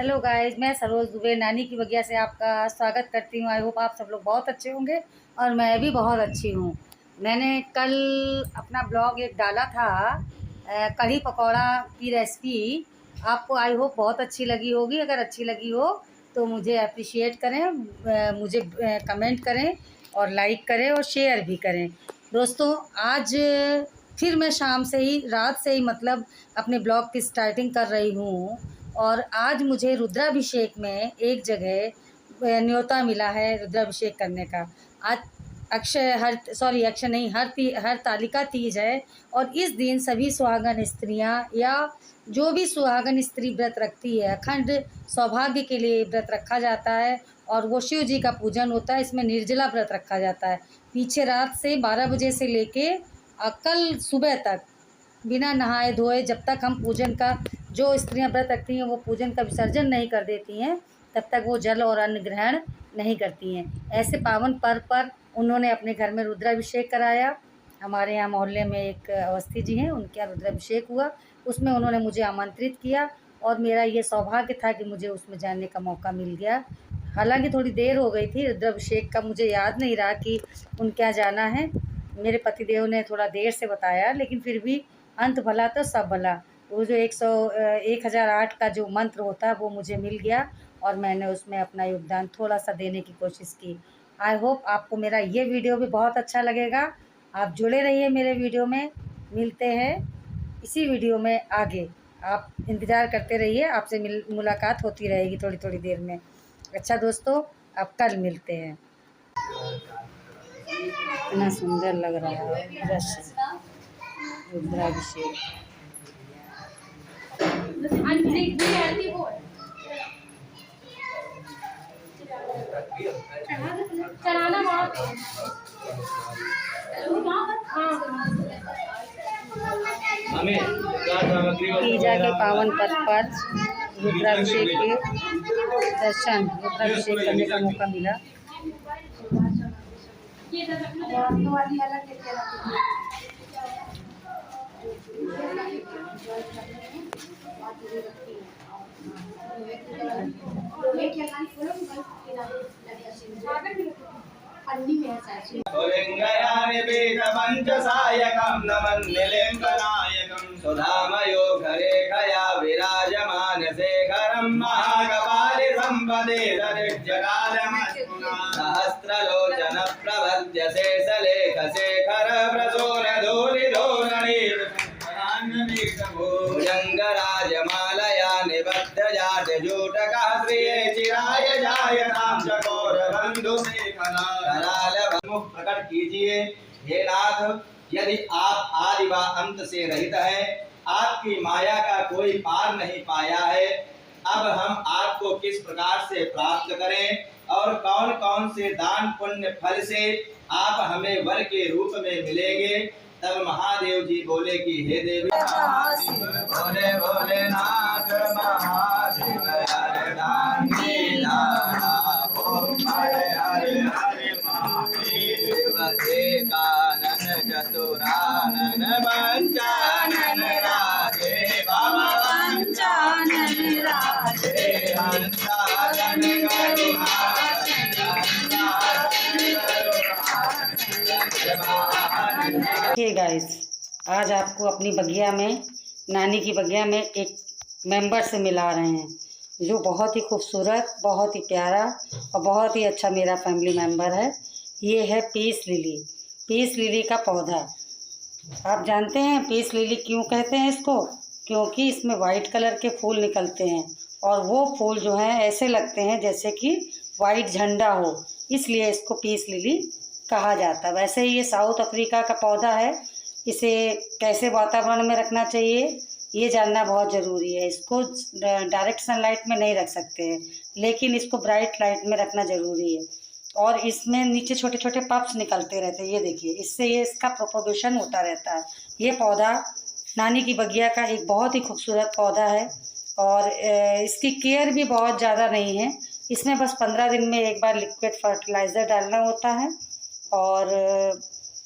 Hello guys, मैं सरोज दुबे नानी की बगिया से आपका स्वागत करती हूँ। आई होप आप सब लोग बहुत अच्छे होंगे और मैं भी बहुत अच्छी हूँ। मैंने कल अपना ब्लॉग एक डाला था कढ़ी पकौड़ा की रेसिपी। आपको आई होप बहुत अच्छी लगी होगी। अगर अच्छी लगी हो तो मुझे अप्रिशिएट करें, मुझे कमेंट करें और लाइक करें और शेयर भी करें। दोस्तों, आज फिर मैं शाम से ही, रात से ही मतलब अपने ब्लॉग की स्टार्टिंग कर रही हूँ। और आज मुझे रुद्राभिषेक में एक जगह न्योता मिला है रुद्राभिषेक करने का। आज अक्षय नहीं, हर तालिका तीज है। और इस दिन सभी सुहागन स्त्रियां या जो भी सुहागन स्त्री व्रत रखती है, अखंड सौभाग्य के लिए व्रत रखा जाता है और वो शिव जी का पूजन होता है। इसमें निर्जला व्रत रखा जाता है। पीछे रात से 12 बजे से लेके कल सुबह तक बिना नहाए धोए, जब तक हम पूजन का, जो स्त्रियां व्रत रखती हैं वो पूजन का विसर्जन नहीं कर देती हैं, तब तक वो जल और अन्न ग्रहण नहीं करती हैं। ऐसे पावन पर्व पर उन्होंने अपने घर में रुद्राभिषेक कराया। हमारे यहाँ मोहल्ले में एक अवस्थी जी हैं, उनके यहाँ रुद्राभिषेक हुआ। उसमें उन्होंने मुझे आमंत्रित किया और मेरा ये सौभाग्य था कि मुझे उसमें जाने का मौका मिल गया। हालांकि थोड़ी देर हो गई थी रुद्राभिषेक का, मुझे याद नहीं रहा कि उनके यहाँ जाना है। मेरे पतिदेव ने थोड़ा देर से बताया, लेकिन फिर भी अंत भला तो सब भला। वो जो 1008 का जो मंत्र होता है वो मुझे मिल गया और मैंने उसमें अपना योगदान थोड़ा सा देने की कोशिश की। आई होप आपको मेरा ये वीडियो भी बहुत अच्छा लगेगा। आप जुड़े रहिए मेरे वीडियो में। मिलते हैं इसी वीडियो में आगे। आप इंतज़ार करते रहिए, आपसे मुलाकात होती रहेगी थोड़ी थोड़ी देर में। अच्छा दोस्तों, अब कल मिलते हैं। इतना सुंदर लग रहा है दृश्य रुद्राभिषेक। पूजा के पावन पर्व पर रुद्राभिषेक के दर्शन, रुद्राभिषेक करने का मौका मिला। सुधामयो घरे खया विराजमान शेखरं महाकपालि संपदे सहस्रलोचन प्रभद्य शेषलेख शेखर प्रसून धूलिधूसणि भुजंगराजमालया निबद्ध जात जूटकः श्रिये चिराय जायतां चकोर बंधु कराल मुख प्रकट कीजिए। हे नाथ, यदि आप आदि व अंत से रहित है, आपकी माया का कोई पार नहीं पाया है, अब हम आपको किस प्रकार से प्राप्त करें और कौन कौन से दान पुण्य फल से आप हमें वर के रूप में मिलेंगे। तब महादेव जी बोले कि हे देवी, भोले भोलेनाथ महादेव कानन चतुरानन पंचानन राधे बाबा पंचानन राधे हंसानन देखिए गाइस, आज आपको अपनी बगिया में, नानी की बगिया में एक मेंबर से मिला रहे हैं जो बहुत ही खूबसूरत, बहुत ही प्यारा और बहुत ही अच्छा मेरा फैमिली मेंबर है। ये है पीस लिली। पीस लिली का पौधा आप जानते हैं पीस लिली क्यों कहते हैं इसको? क्योंकि इसमें वाइट कलर के फूल निकलते हैं और वो फूल जो हैं ऐसे लगते हैं जैसे कि वाइट झंडा हो, इसलिए इसको पीस लिली कहा जाता है। वैसे ही ये साउथ अफ्रीका का पौधा है। इसे कैसे वातावरण में रखना चाहिए ये जानना बहुत ज़रूरी है। इसको डायरेक्ट सनलाइट में नहीं रख सकते हैं, लेकिन इसको ब्राइट लाइट में रखना ज़रूरी है। और इसमें नीचे छोटे छोटे पप्स निकलते रहते हैं, ये देखिए, इससे ये इसका प्रोपगेशन होता रहता है। ये पौधा नानी की बगिया का एक बहुत ही खूबसूरत पौधा है और इसकी केयर भी बहुत ज़्यादा नहीं है। इसमें बस 15 दिन में एक बार लिक्विड फर्टिलाइज़र डालना होता है और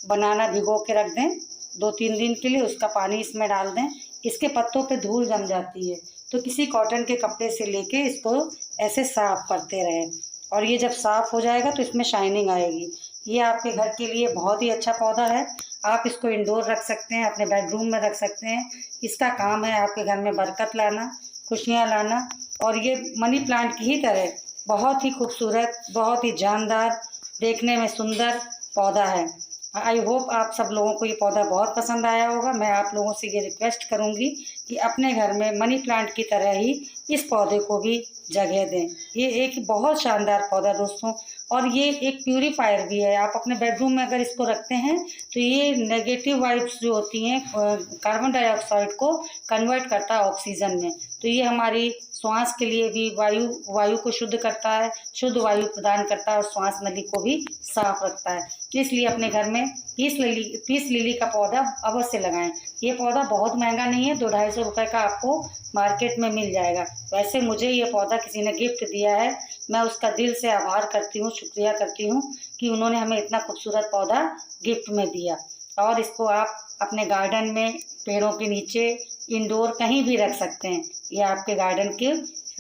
बनाना भिगो के रख दें 2-3 दिन के लिए, उसका पानी इसमें डाल दें। इसके पत्तों पे धूल जम जाती है, तो किसी कॉटन के कपड़े से लेके इसको ऐसे साफ़ करते रहें, और ये जब साफ़ हो जाएगा तो इसमें शाइनिंग आएगी। ये आपके घर के लिए बहुत ही अच्छा पौधा है। आप इसको इंडोर रख सकते हैं, अपने बेडरूम में रख सकते हैं। इसका काम है आपके घर में बरकत लाना, खुशियाँ लाना, और ये मनी प्लांट की ही तरह बहुत ही खूबसूरत, बहुत ही जानदार, देखने में सुंदर पौधा है। आई होप आप सब लोगों को ये पौधा बहुत पसंद आया होगा। मैं आप लोगों से ये रिक्वेस्ट करूँगी कि अपने घर में मनी प्लांट की तरह ही इस पौधे को भी जगह दें। ये एक बहुत शानदार पौधा दोस्तों, और ये एक प्यूरीफायर भी है। आप अपने बेडरूम में अगर इसको रखते हैं तो ये नेगेटिव वाइब्स जो होती हैं कार्बन डाइऑक्साइड को कन्वर्ट करता है ऑक्सीजन में। तो ये हमारी श्वास के लिए भी वायु को शुद्ध करता है, शुद्ध वायु प्रदान करता है, और श्वास नली को भी साफ रखता है। इसलिए अपने घर में पीस लिली का पौधा अवश्य लगाएं। ये पौधा बहुत महंगा नहीं है, 200-250 रुपये का आपको मार्केट में मिल जाएगा। वैसे मुझे ये पौधा किसी ने गिफ्ट दिया है, मैं उसका दिल से आभार करती हूँ, शुक्रिया करती हूँ कि उन्होंने हमें इतना खूबसूरत पौधा गिफ्ट में दिया। और इसको आप अपने गार्डन में, पेड़ों के नीचे, इंडोर कहीं भी रख सकते हैं। ये आपके गार्डन की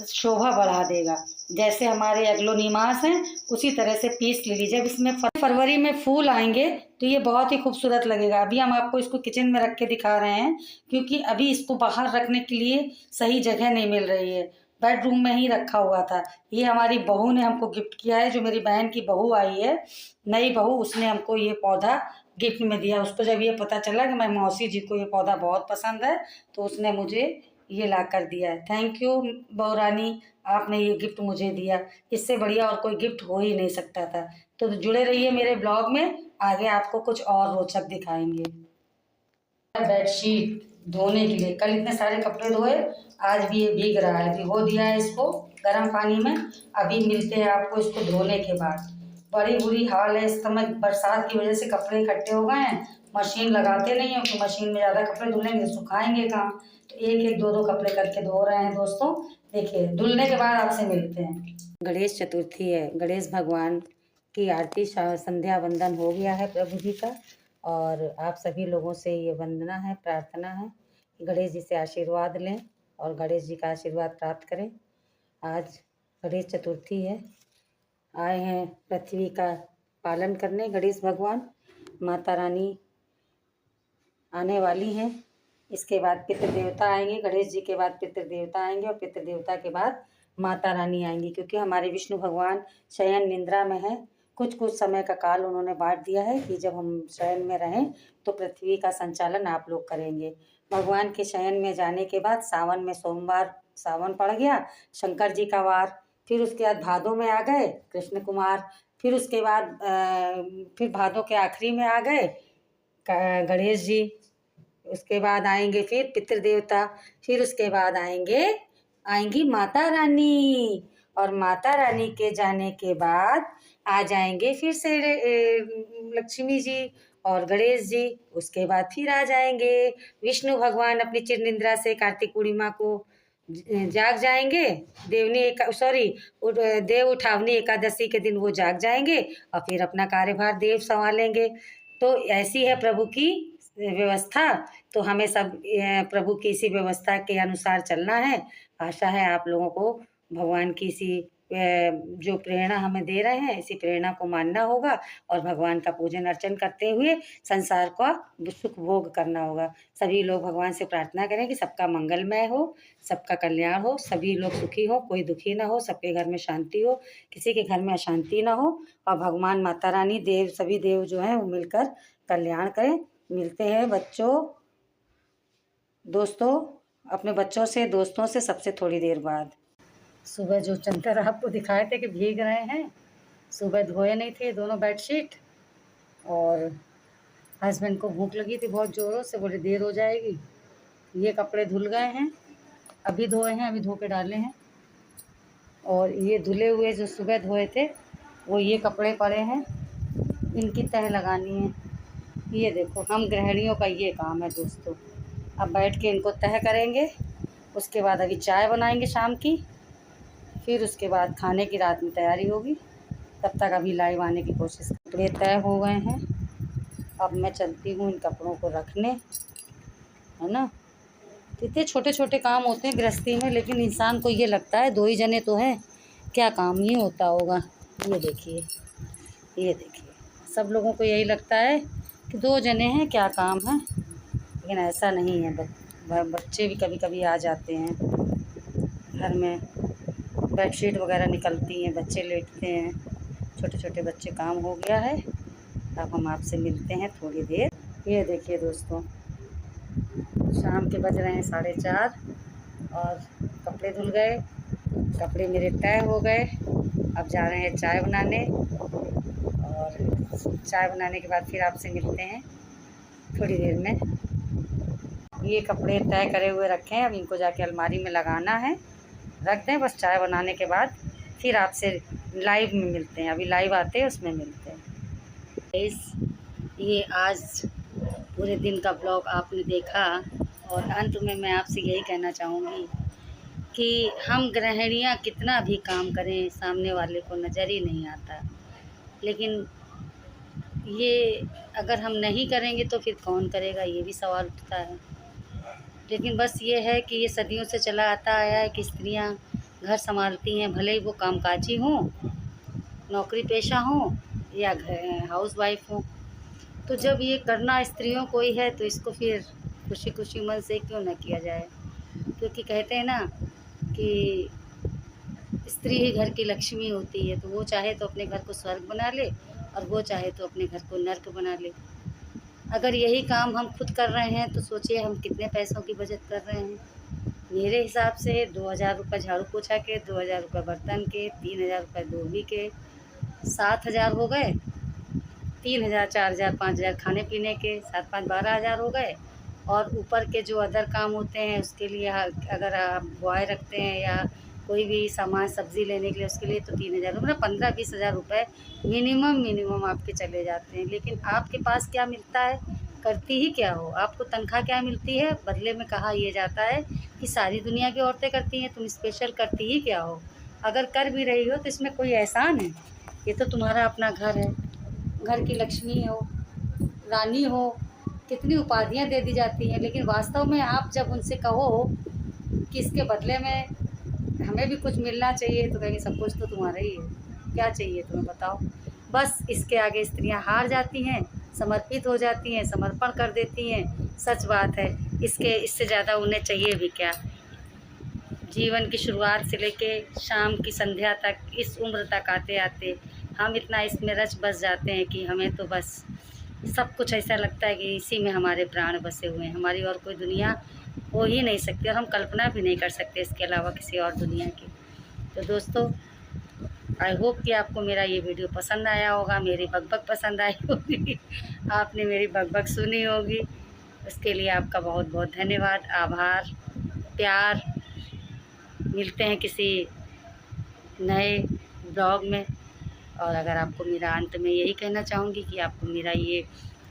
शोभा बढ़ा देगा। जैसे हमारे एग्लोनिमास हैं उसी तरह से पीस लिली, जब इसमें फरवरी में फूल आएंगे तो ये बहुत ही खूबसूरत लगेगा। अभी हम आपको इसको किचन में रख के दिखा रहे हैं, क्योंकि अभी इसको बाहर रखने के लिए सही जगह नहीं मिल रही है। बेडरूम में ही रखा हुआ था। ये हमारी बहू ने हमको गिफ्ट किया है, जो मेरी बहन की बहू आई है, नई बहू, उसने हमको ये पौधा गिफ्ट में दिया। उसको जब ये पता चला कि मैं मौसी जी को ये पौधा बहुत पसंद है, तो उसने मुझे ये ला कर दिया है। थैंक यू बहू रानी, आपने ये गिफ्ट मुझे दिया। इससे बढ़िया और कोई गिफ्ट हो ही नहीं सकता था। तो जुड़े रहिए मेरे ब्लॉग में, आगे आपको कुछ और रोचक दिखाएंगे। बेडशीट धोने के लिए कल इतने सारे कपड़े धोए, आज भी ये भीग रहा है। भिगो दिया है इसको गर्म पानी में। अभी मिलते हैं आपको इसको धोने के बाद। बड़ी बुरी हाल है इस समय, बरसात की वजह से कपड़े इकट्ठे हो गए हैं। मशीन लगाते नहीं हैं, क्योंकि मशीन में ज़्यादा कपड़े धुलेंगे, सुखाएंगे कहाँ, तो एक एक दो दो कपड़े करके धो रहे हैं दोस्तों। देखिए, धुलने के बाद आपसे मिलते हैं। गणेश चतुर्थी है, गणेश भगवान की आरती संध्या वंदन हो गया है प्रभु जी का, और आप सभी लोगों से ये वंदना है, प्रार्थना है कि गणेश जी से आशीर्वाद लें और गणेश जी का आशीर्वाद प्राप्त करें। आज गणेश चतुर्थी है, आए हैं पृथ्वी का पालन करने गणेश भगवान। माता रानी आने वाली हैं, इसके बाद पितृ देवता आएंगे। गणेश जी के बाद पितृ देवता आएंगे, और पितृ देवता के बाद माता रानी आएंगी, क्योंकि हमारे विष्णु भगवान शयन निद्रा में हैं। कुछ समय का काल उन्होंने बांट दिया है कि जब हम शयन में रहें तो पृथ्वी का संचालन आप लोग करेंगे। भगवान के शयन में जाने के बाद सावन में सोमवार, सावन पड़ गया, शंकर जी का वार, फिर उसके बाद भादों में आ गए कृष्ण कुमार, फिर उसके बाद फिर भादों के आखिरी में आ गए गणेश जी, उसके बाद आएंगे फिर पितृदेवता, फिर उसके बाद आएंगी माता रानी, और माता रानी के जाने के बाद आ जाएंगे फिर से लक्ष्मी जी और गणेश जी। उसके बाद फिर आ जाएंगे विष्णु भगवान अपनी चिर निद्रा से, कार्तिक पूर्णिमा को जाग जाएंगे। देव उठावनी एकादशी के दिन वो जाग जाएंगे, और फिर अपना कार्यभार देव संभालेंगे। तो ऐसी है प्रभु की व्यवस्था, तो हमें सब प्रभु की इसी व्यवस्था के अनुसार चलना है। आशा है आप लोगों को भगवान की इसी जो प्रेरणा हमें दे रहे हैं, इसी प्रेरणा को मानना होगा, और भगवान का पूजन अर्चन करते हुए संसार का सुख भोग करना होगा। सभी लोग भगवान से प्रार्थना करें कि सबका मंगलमय हो, सबका कल्याण हो, सभी लोग सुखी हो, कोई दुखी ना हो, सबके घर में शांति हो, किसी के घर में अशांति ना हो, और भगवान माता रानी देव, सभी देव जो हैं वो मिलकर कल्याण करें। मिलते हैं दोस्तों अपने बच्चों से, दोस्तों से, सबसे थोड़ी देर बाद। सुबह जो चंदर आपको दिखाए थे कि भीग रहे हैं, सुबह धोए नहीं थे दोनों बेडशीट, और हस्बैंड को भूख लगी थी बहुत ज़ोरों से, बोले देर हो जाएगी। ये कपड़े धुल गए हैं, अभी धोए हैं, अभी धो के डाले हैं। और ये धुले हुए जो सुबह धोए थे वो ये कपड़े पड़े हैं, इनकी तह लगानी है। ये देखो, हम गृहिणियों का ये काम है दोस्तों। अब बैठ के इनको तह करेंगे, उसके बाद अभी चाय बनाएंगे शाम की, फिर उसके बाद खाने की रात में तैयारी होगी। तब तक अभी लाइव आने की कोशिश। कपड़े तय हो गए हैं, अब मैं चलती हूँ इन कपड़ों को रखने, है ना। तो इतने छोटे छोटे काम होते हैं गृहस्थी में, लेकिन इंसान को ये लगता है 2 ही जने तो हैं, क्या काम ही होता होगा। ये देखिए, ये देखिए, सब लोगों को यही लगता है कि 2 जने हैं, क्या काम है, लेकिन ऐसा नहीं है। बच्चे भी कभी कभी आ जाते हैं घर में, बेडशीट वगैरह निकलती हैं, बच्चे लेटते हैं, छोटे छोटे बच्चे, काम हो गया है। अब हम आपसे मिलते हैं थोड़ी देर। ये देखिए दोस्तों, शाम के बज रहे हैं 4:30 और कपड़े धुल गए, कपड़े मेरे तय हो गए। अब जा रहे हैं चाय बनाने, और चाय बनाने के बाद फिर आपसे मिलते हैं थोड़ी देर में। ये कपड़े तय करे हुए रखे हैं, अब इनको जाके अलमारी में लगाना है, रख दें बस। चाय बनाने के बाद फिर आपसे लाइव में मिलते हैं, अभी लाइव आते हैं उसमें मिलते हैं। ये आज पूरे दिन का ब्लॉग आपने देखा, और अंत में मैं आपसे यही कहना चाहूँगी कि हम गृहिणियाँ कितना भी काम करें सामने वाले को नज़र ही नहीं आता, लेकिन ये अगर हम नहीं करेंगे तो फिर कौन करेगा, ये भी सवाल उठता है। लेकिन बस ये है कि ये सदियों से चला आता आया है कि स्त्रियां घर संभालती हैं, भले ही वो कामकाजी हों, नौकरी पेशा हों या हाउस वाइफ हों। तो जब ये करना स्त्रियों को ही है तो इसको फिर खुशी खुशी मन से क्यों ना किया जाए, क्योंकि कहते हैं ना कि स्त्री ही घर की लक्ष्मी होती है। तो वो चाहे तो अपने घर को स्वर्ग बना ले, और वो चाहे तो अपने घर को नर्क बना ले। अगर यही काम हम खुद कर रहे हैं तो सोचिए हम कितने पैसों की बचत कर रहे हैं। मेरे हिसाब से 2000 रुपये झाड़ू पोछा के, 2000 रुपये बर्तन के, 3000 रुपये धोबी के, 7000 हो गए, 3000, 4000, 5000 खाने पीने के, 7 5 12,000 हो गए। और ऊपर के जो अदर काम होते हैं उसके लिए अगर आप बॉय रखते हैं या कोई भी सामान सब्ज़ी लेने के लिए, उसके लिए तो 3000, मतलब 15-20 हज़ार रुपये मिनिमम आपके चले जाते हैं। लेकिन आपके पास क्या मिलता है, करती ही क्या हो, आपको तनख्वाह क्या मिलती है, बदले में कहा यह जाता है कि सारी दुनिया की औरतें करती हैं, तुम स्पेशल करती ही क्या हो। अगर कर भी रही हो तो इसमें कोई एहसान है, ये तो तुम्हारा अपना घर है, घर की लक्ष्मी हो, रानी हो, कितनी उपाधियाँ दे दी जाती हैं। लेकिन वास्तव में आप जब उनसे कहो कि इसके बदले में हमें भी कुछ मिलना चाहिए, तो कहेंगे सब कुछ तो तुम्हारा ही है, क्या चाहिए तुम्हें बताओ। बस इसके आगे स्त्रियां हार जाती हैं, समर्पित हो जाती हैं, समर्पण कर देती हैं। सच बात है, इससे ज़्यादा उन्हें चाहिए भी क्या। जीवन की शुरुआत से लेके शाम की संध्या तक, इस उम्र तक आते आते हम इतना इसमें रच बस जाते हैं कि हमें तो बस सब कुछ ऐसा लगता है कि इसी में हमारे प्राण बसे हुए हैं। हमारी और कोई दुनिया हो ही नहीं सकती, और हम कल्पना भी नहीं कर सकते इसके अलावा किसी और दुनिया की। तो दोस्तों, आई होप कि आपको मेरा ये वीडियो पसंद आया होगा, मेरी बकबक पसंद आई होगी, आपने मेरी बकबक सुनी होगी। उसके लिए आपका बहुत बहुत धन्यवाद, आभार, प्यार। मिलते हैं किसी नए ब्लॉग में। और अगर आपको मेरा अंत में यही कहना चाहूँगी कि आपको मेरा ये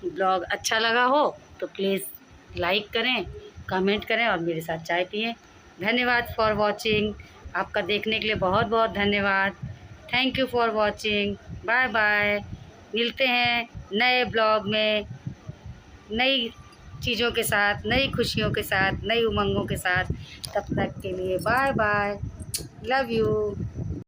ब्लॉग अच्छा लगा हो तो प्लीज़ लाइक करें, कमेंट करें और मेरे साथ चाय पिएं। धन्यवाद फॉर वॉचिंग, आपका देखने के लिए बहुत बहुत धन्यवाद। Thank you for watching, bye bye. मिलते हैं नए ब्लॉग में, नई चीज़ों के साथ, नई खुशियों के साथ, नई उमंगों के साथ। तब तक के लिए बाय बाय, लव यू।